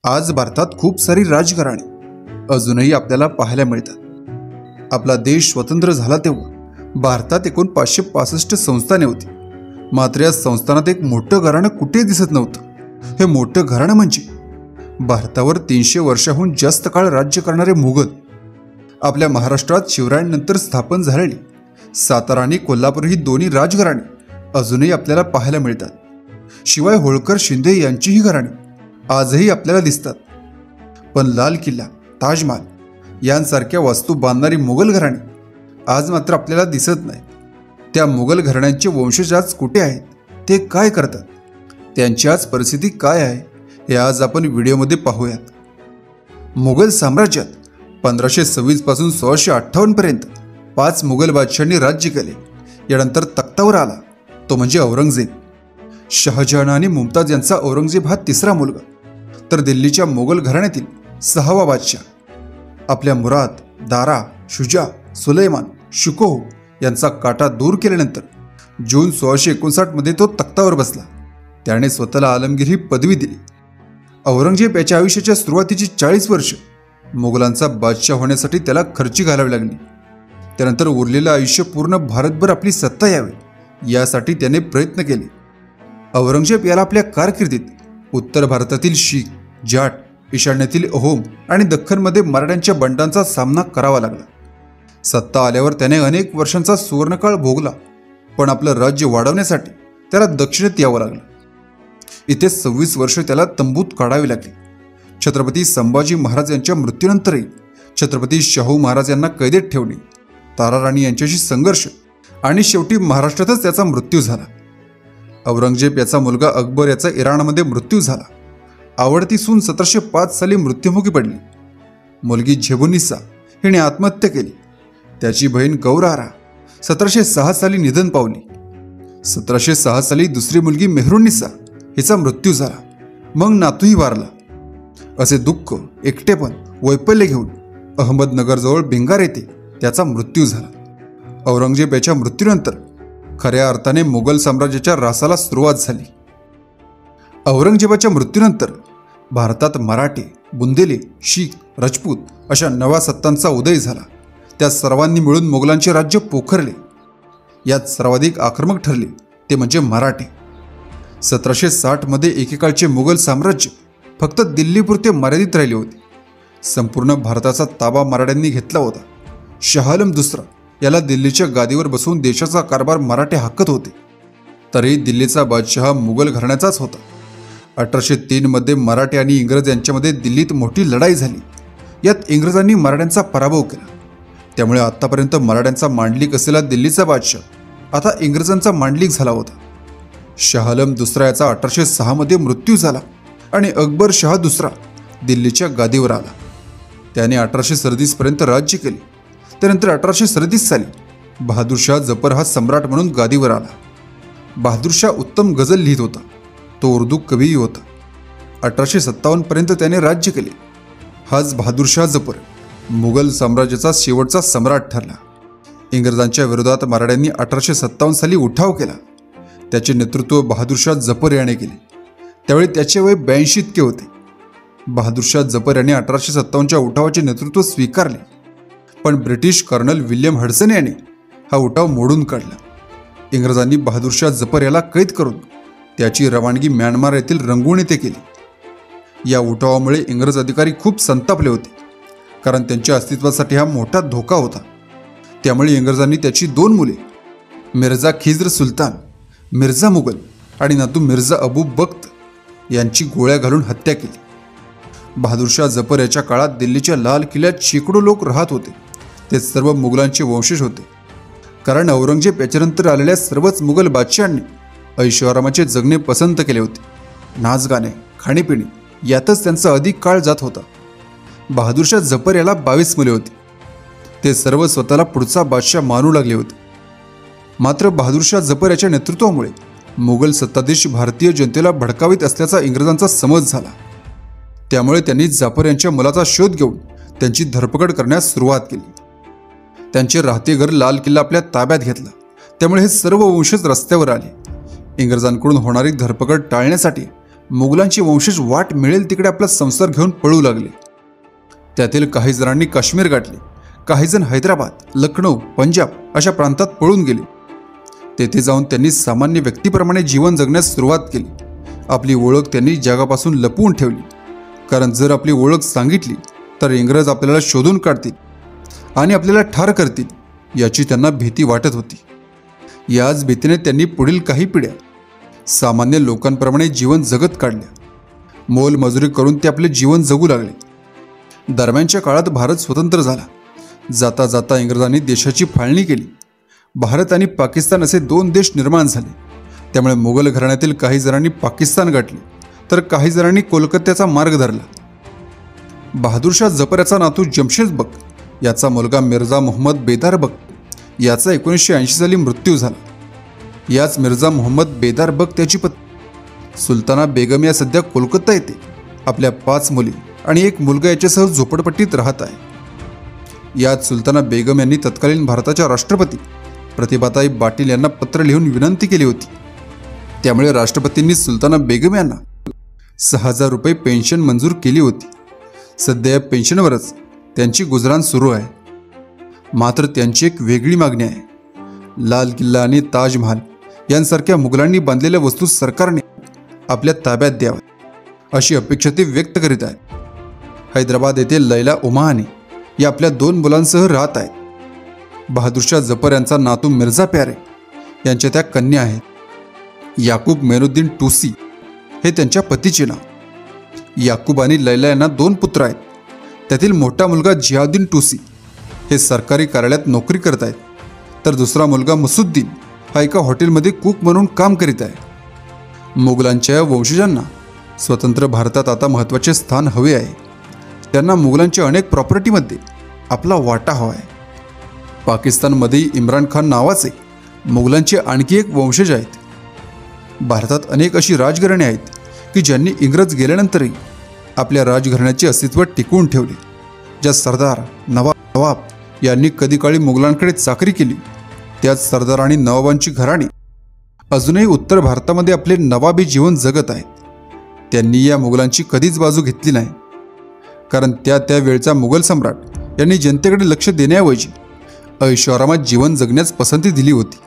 आज भारतात खूप सारी राजघराणे अजूनही आपल्याला पाहायला मिळतात। आपला देश स्वतंत्र झाला तेव्हा भारतात एकूण 565 संस्थाने होती। मात्र या संस्थानात एक मोठं घराणं कुठे दिसत नव्हतं। हे मोठं घराणं म्हणजे भारतावर 300 वर्षाहून जास्त काळ राज्य करणारे मुघल। आपल्या महाराष्ट्रात शिवरायांनंतर स्थापन झालेली सातारा आणि कोल्हापूर ही दोन्ही राजघराणे अजूनही आपल्याला पाहायला मिळतात। शिवाय होळकर शिंदे यांची ही घराणी आजही आपल्याला दिसतात। पण लाल किल्ला, ताजमहाल यांसारख्या वास्तू बांधणारी मुघल घराणी आज मात्र आपल्याला दिसत नाही। त्या मुघल घराण्यांचे वंशज आज कुठे आहेत, ते काय करतात, त्यांची आज परिस्थिती काय आहे, हे आज आपण व्हिडिओमध्ये पाहूयात। मुघल साम्राज्यात 1526 पासून 1658 पर्यंत 5 मुघल बादशाहांनी राज्य केले। यानंतर तख्तावर आला तो म्हणजे औरंगजेब। शहाजहान आणि मुमताज यांचा औरंगजेब हा तिसरा मुलगा, तर दिल्लीच्या मुघल घराण्यातील 6वा बादशाह। आपल्या मुराद, दारा, शुजा, सुलेमान, शुकोह यांचा काटा दूर केल्यानंतर जून 1659 मध्ये तो तख्तावर बसला। त्याने स्वतःला आलमगीर ही पदवी दिली। औरंगजेब याच्या आयुष्याच्या सुरुवातीची 40 वर्ष मुघलांचा बादशाह होण्यासाठी त्याला खर्ची घालावी लागली। त्यानंतर उरलेलं आयुष्य पूर्ण भारतभर आपली सत्ता यावी यासाठी त्याने प्रयत्न केले। औरंगजेब याला आपल्या कारकिर्दीत उत्तर भारतातील शीख, जाट, ईशान्येतील अहोम आणि दख्खनमध्ये मराठ्यांच्या बंडांचा सामना करावा लागला। सत्ता आल्यावर त्याने अनेक वर्षांचा सुवर्णकाळ भोगला, पण आपलं राज्य वाढवण्यासाठी त्याला दक्षिणेत यावं लागलं। इथे 26 वर्ष त्याला तंबूत काढावी लागली। छत्रपती संभाजी महाराज यांच्या मृत्यूनंतरही छत्रपती शाहू महाराज यांना कैदेत ठेवणे, ताराराणी यांच्याशी संघर्ष आणि शेवटी महाराष्ट्रातच त्याचा मृत्यू झाला। औरंगजेब याचा मुलगा अकबर याचा इराणमध्ये मृत्यू झाला। आवडती सून 1705 साली मृत्युमुखी पडली। मुलगी झेबुन्निसा हिने आत्महत्या केली। त्याची बहीण गौरारा 1706 साली निधन पावली। 1706 साली दुसरी मुलगी मेहरुन्निसा हिचा मृत्यू झाला। मग नातूही वारला। असे दुःख, एकटेपण, वैफल्य घेऊन अहमदनगरजवळ भिंगार येथे त्याचा मृत्यू झाला। औरंगजेब याच्या मृत्यूनंतर खऱ्या अर्थाने मुघल साम्राज्याच्या ऱ्हासाला सुरुवात झाली। औरंगजेबाच्या मृत्यूनंतर भारतात मराठे, बुंदेले, शीख, राजपूत अशा नव्या सत्तांचा उदय झाला। त्या सर्वांनी मिळून मुघलांचे राज्य पोखरले। यात सर्वाधिक आक्रमक ठरले ते म्हणजे मराठे। 1760 मध्ये एकेकाळचे मुघल साम्राज्य फक्त दिल्लीपुरते मर्यादित राहिले होते। संपूर्ण भारताचा ताबा मराठ्यांनी घेतला होता। शहाआलम दुसरा याला दिल्लीच्या गादीवर बसवून देशाचा कारभार मराठे हाकत होते। तरी दिल्लीचा बादशाह मुघल घराण्याचाच होता। 1803 मध्ये मराठे आणि इंग्रज यांच्यामध्ये दिल्लीत मोठी लढाई झाली। यात इंग्रजांनी मराठ्यांचा पराभव केला। त्यामुळे आतापर्यंत मराठ्यांचा मांडलिक असलेला दिल्लीचा बादशाह आता इंग्रजांचा मांडलिक झाला होता। शहाआलम दुसरा याचा 1806 मध्ये मृत्यू झाला आणि अकबर शहा दुसरा दिल्लीच्या गादीवर आला। त्याने 1837 पर्यंत राज्य केले। त्यानंतर 1837 साली बहादूरशाह जफर हा सम्राट म्हणून गादीवर आला। बहादूरशाह उत्तम गझल लिहित होता। तो उर्दू कवीही होता। 1857 पर्यंत त्याने राज्य केले। हाच बहादूरशाह जफर मुघल साम्राज्याचा शेवटचा सम्राट ठरला। इंग्रजांच्या विरोधात मराठ्यांनी 1857 साली उठाव केला। त्याचे नेतृत्व बहादूरशाह जफर याने केले। त्यावेळी त्याचे वय 82 इतके होते। बहादूरशाह जफर याने 1857च्या उठावाचे नेतृत्व स्वीकारले, पण ब्रिटिश कर्नल विल्यम हडसन याने हा उठाव मोडून काढला। इंग्रजांनी बहादूरशाह जफर याला कैद करून त्याची रवानगी म्यानमार येथील रंगून येथे केली। या उठावामुळे इंग्रज अधिकारी खूप संतापले होते, कारण त्यांच्या अस्तित्वासाठी हा मोठा धोका होता। त्यामुळे इंग्रजांनी त्याची 2 मुले मिर्झा खिज्र सुलतान, मिर्झा मुघल आणि नातू मिर्झा अबू बख्त यांची गोळ्या घालून हत्या केली। बहादूरशाह जफर याच्या काळात दिल्लीच्या लाल किल्ल्यात शेकडो लोक राहत होते। ते सर्व मुघलांचे वंशज होते, कारण औरंगजेब याच्यानंतर आलेल्या सर्वच मुघल बादशाहांनी ऐशोआरामाचे जगणे पसंत केले होते। नाचगाणे, खाणेपिणे यातच त्यांचा अधिक काळ जात होता। बहादूरशाह जफर याला 22 मुले होती। ते सर्व स्वतःला पुढचा बादशाह मानू लागले होते। मात्र बहादूरशाह जफर याच्या नेतृत्वामुळे मुघल सत्ताधीश भारतीय जनतेला भडकावित असल्याचा इंग्रजांचा समज झाला। त्यामुळे त्यांनी जाफर यांच्या मुलाचा शोध घेऊन त्यांची धरपकड करण्यास सुरुवात केली। त्यांचे राहते घर लाल किल्ला आपल्या ताब्यात घेतला। त्यामुळे हे सर्व वंशज रस्त्यावर आले। इंग्रजांकडून होणारी धरपकड टाळण्यासाठी मुघलांची वंशज वाट मिळेल तिकडे आपला संसार घेऊन पळू लागले. त्यातील काही जणांनी काश्मीर गाठले, काही जण हैदराबाद, लखनौ, पंजाब अशा प्रांतात पळून गेले. तेथे जाऊन त्यांनी सामान्य व्यक्तीप्रमाणे जीवन जगण्यास सुरुवात केली. आपली ओळख त्यांनी जगापासून लपवून ठेवली, कारण जर आपली ओळख सांगितली तर इंग्रज आपल्याला शोधून काढतील आणि आपल्याला ठार करतील याची त्यांना भीती वाटत होती. याच भीतीने त्यांनी पुढील काही पिढ्या सामान्य लोकांप्रमाणे जीवन जगत काढल्या. मोलमजुरी करून ते आपले जीवन जगू लागले. दरम्यानच्या काळात भारत स्वतंत्र झाला. जाता जाता इंग्रजांनी देशाची फाळणी केली. भारत आणि पाकिस्तान असे दोन देश निर्माण झाले. त्यामुळे मुघल घराण्यातील काही जणांनी पाकिस्तान गाठले, तर काही जणांनी कोलकात्याचा मार्ग धरला. बहादूरशाह जफर याचा नातू जमशेद बक याचा मुलगा मिर्झा मोहम्मद बेदार बक याचा 1980 साली मृत्यू झाला. याच मिर्झा मोहम्मद बेदार बक त्याची पत्नी सुलताना बेगम या सध्या कोलकाता येथे आपल्या 5 मुली आणि 1 मुलगा याच्यासह झोपडपट्टीत राहत आहे. यात सुलताना बेगम यांनी तत्कालीन भारताच्या राष्ट्रपती प्रतिभाताई पाटील यांना पत्र लिहून विनंती केली होती. त्यामुळे राष्ट्रपतींनी सुलताना बेगम यांना 6,000 रुपये पेन्शन मंजूर केली होती. सध्या या पेन्शनवरच त्यांची गुजराण सुरू आहे. मात्र त्यांची एक वेगळी मागणी आहे. लाल किल्ला आणि ताजमहाल यांसारख्या मुघलांनी बांधलेल्या वस्तू सरकारने आपल्या ताब्यात द्याव्यात अशी अपेक्षा ते व्यक्त करीत आहेत. हैदराबाद येथे लैला उमाहानी या आपल्या 2 मुलांसह राहत आहेत. बहादूरशाह जफर यांचा नातू मिर्झा प्यारे यांच्या त्या कन्या आहेत. याकूब मेनुद्दीन टूसी हे त्यांच्या पतीचे नाव. याकूब आणि लैला यांना 2 पुत्र आहेत. त्यातील मोठा मुलगा जियाउद्दीन टूसी हे सरकारी कार्यालयात नोकरी करत आहेत, तर दुसरा मुलगा मुसुद्दीन हा एका हॉटेलमध्ये कुक म्हणून काम करीत आहे. मुघलांच्या वंशजांना स्वतंत्र भारतात आता महत्त्वाचे स्थान हवे आहे. त्यांना मुघलांच्या अनेक प्रॉपर्टीमध्ये आपला वाटा हवा आहे. पाकिस्तानमध्ये इम्रान खान नावाचे मुघलांचे आणखी एक वंशज आहेत. भारतात अनेक अशी राजघराणे आहेत की ज्यांनी इंग्रज गेल्यानंतरही आपल्या राजघराण्याचे अस्तित्व टिकवून ठेवले. ज्या सरदार, नवाब यांनी कधी काळी मुघलांकडे चाकरी केली, त्याच सरदार आणि नवाबांची घराणी अजूनही उत्तर भारतामध्ये आपले नवाबी जीवन जगत आहेत. त्यांनी या मुघलांची कधीच बाजू घेतली नाही, कारण त्या वेळचा मुघल सम्राट यांनी जनतेकडे लक्ष देण्याऐवजी ऐशोआरामात जीवन जगण्यास पसंती दिली होती.